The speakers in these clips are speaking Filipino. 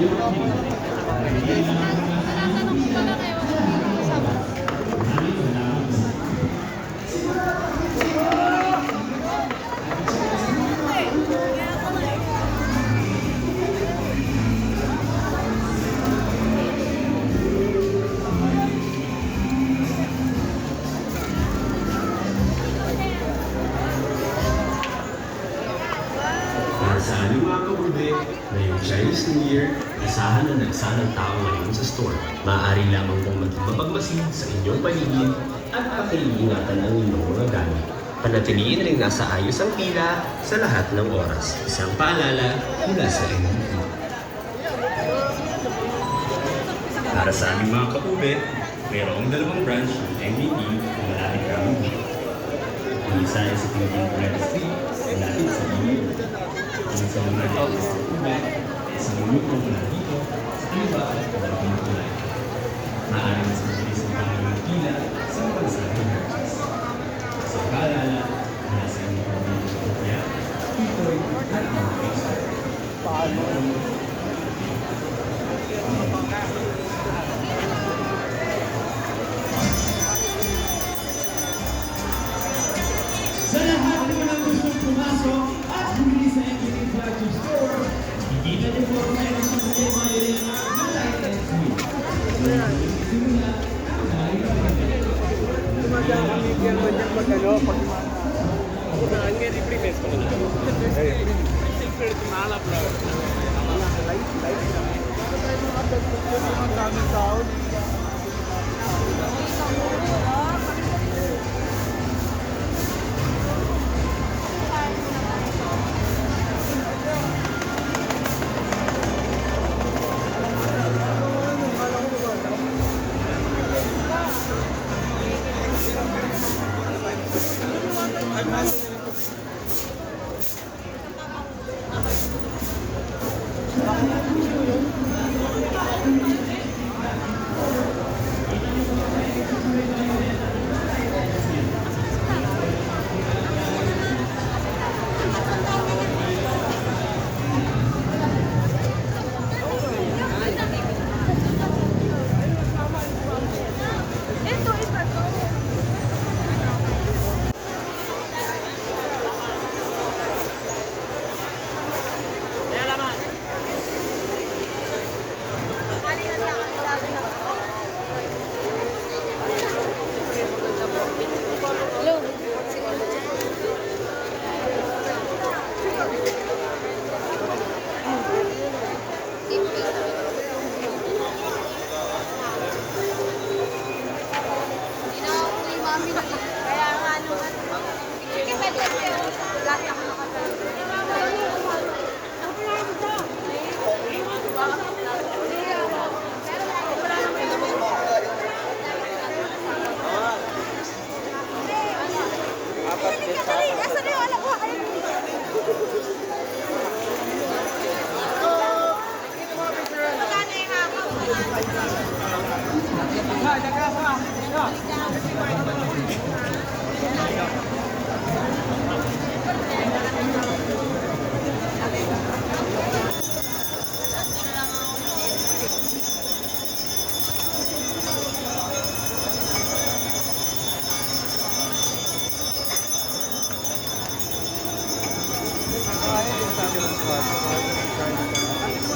Tinatanong ko pala kayo. Kasama. Para sa aming mga kaulbe, ngayong Chinese New Year, asahan na nagsanang tao ngayon sa store. Maaari lamang pong maging mapagmasid sa inyong paligid at pakiingatan ang inyong mga gamit. Panatiliin rin nasa ayos ang pila sa lahat ng oras. Isang paalala mula sa NBT. Para sa aming mga kaulbe, mayroong dalawang branch ng NBT na malapit kami dito. Ang isa ay sa Philippine Private Street, malapit sa Pilipinas. Ang sa mga dito sa Cuba, isang minuto mula dito, sa kaliwa at dalawang tulay. Maaaring mas mabilis ang pangalaman pila sa bansa ng Hershey's. Sa paalala, nasa inyong pamilya sa Kopya, ito'y at mga expert. Paano? Sa lahat ng mga gustong pumasok at bumili sa MBT Flagship Store, ikita niyo po ang meron sa mga malirin na light and sweet. Simula, Tumadaan kami kaya ganyan mag-ano, pag-imana. Ako na, ang reprimes ko na. Siyempre, tumalap na. Light. Ito tayo mga pagpapit ng daming tao. Kaya nga naman. Sige, pwede kayo. Lagi ako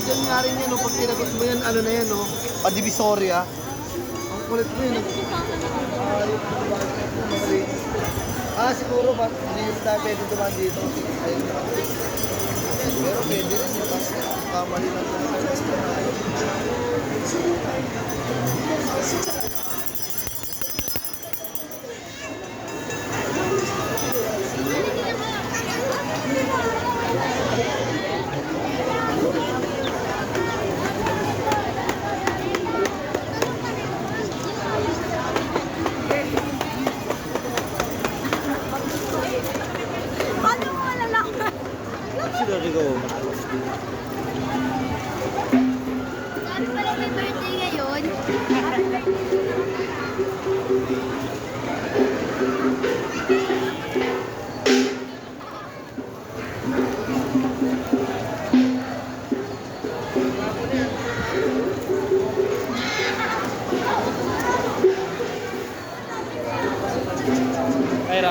Diyan nga rin yan, no? Pag tinagos mo yan, ano na yan, no? Padivisoria. Ang kulit mo yun. Siguro ba? Hindi tayo pwede dumaan dito. Ayun. Pero pwede rin. Tapos kamali lang sa Paano mo malalaman? Sorry ko. Sabi pala may birthday ngayon.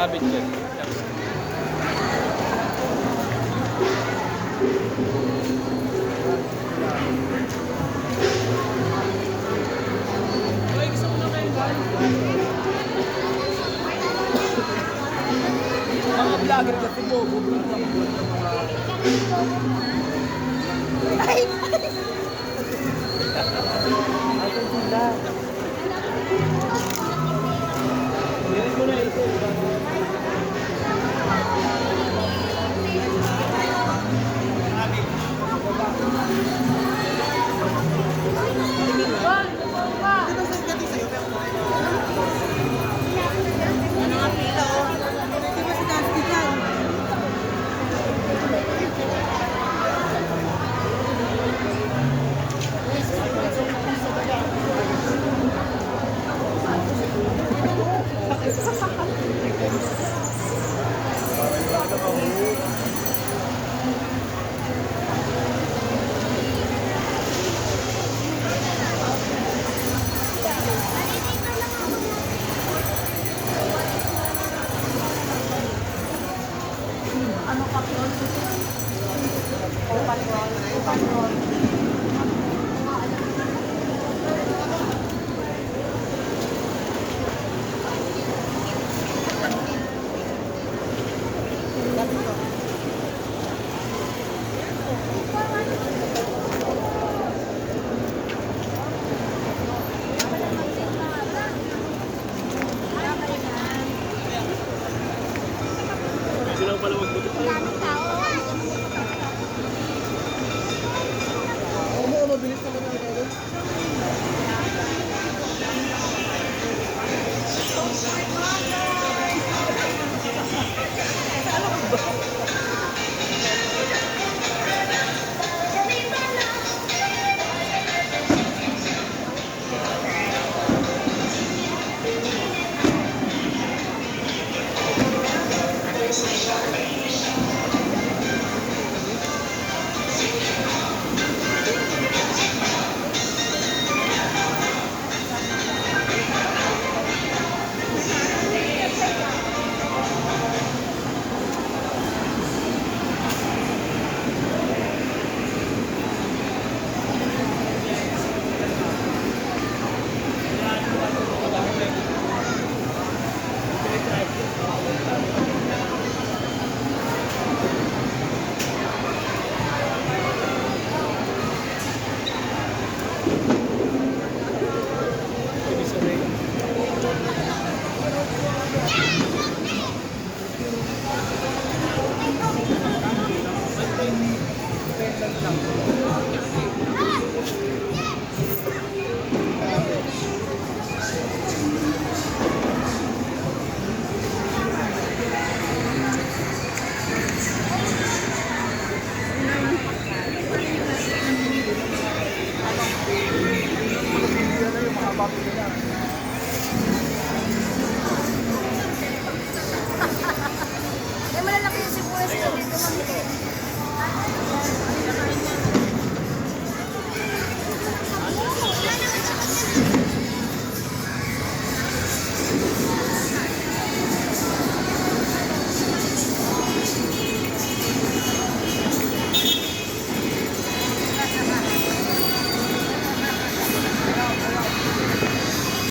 rabbit yan.